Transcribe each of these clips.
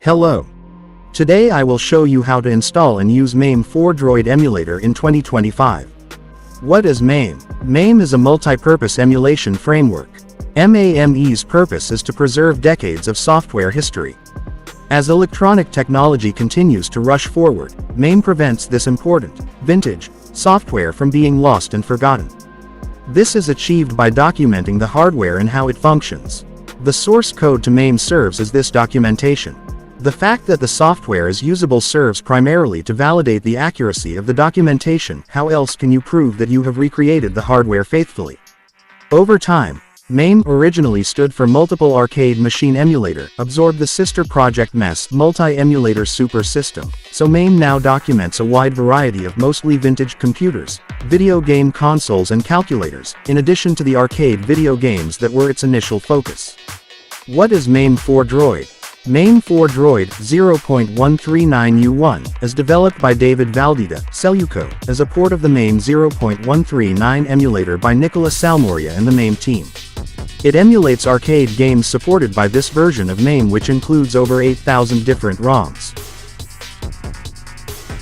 Hello. Today I will show you how to install and use Mame4droid emulator in 2025. What is Mame? Mame is a multi-purpose emulation framework. MAME's purpose is to preserve decades of software history. As electronic technology continues to rush forward, Mame prevents this important, vintage, software from being lost and forgotten. This is achieved by documenting the hardware and how it functions. The source code to Mame serves as this documentation. The fact that the software is usable serves primarily to validate the accuracy of the documentation. How else can you prove that you have recreated the hardware faithfully? Over time, Mame originally stood for Multiple Arcade Machine Emulator, absorbed the sister project MES Multi-Emulator Super System, so Mame now documents a wide variety of mostly vintage computers, video game consoles and calculators, in addition to the arcade video games that were its initial focus. What is Mame4droid? Mame4droid 0.139U1 is developed by David Valdita, Celluco, as a port of the Mame 0.139 emulator by Nicolas Salmoria and the Mame team. It emulates arcade games supported by this version of Mame, which includes over 8,000 different ROMs.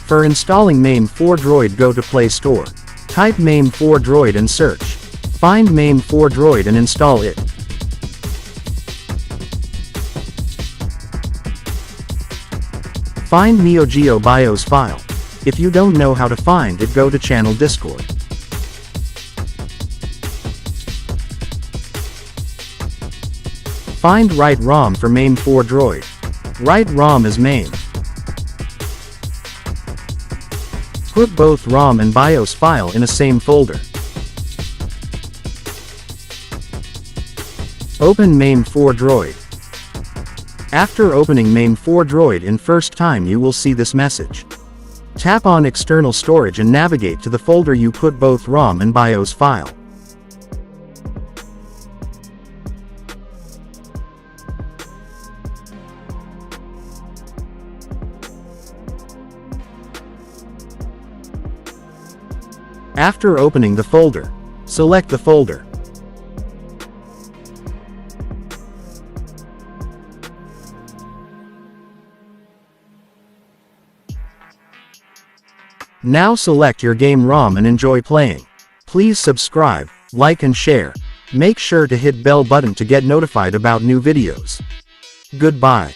For installing Mame4droid, go to Play Store. Type Mame4droid and search. Find Mame4droid and install it. Find Neo Geo BIOS file. If you don't know how to find it, go to channel Discord. Find Write ROM for Mame4droid. Write ROM is Mame. Put both ROM and BIOS file in a same folder. Open Mame4droid. After opening Mame4droid in first time, you will see this message. Tap on external storage and navigate to the folder you put both ROM and BIOS file. After opening the folder, select the folder. Now select your game ROM and enjoy playing. Please subscribe, like and share. Make sure to hit bell button to get notified about new videos. Goodbye.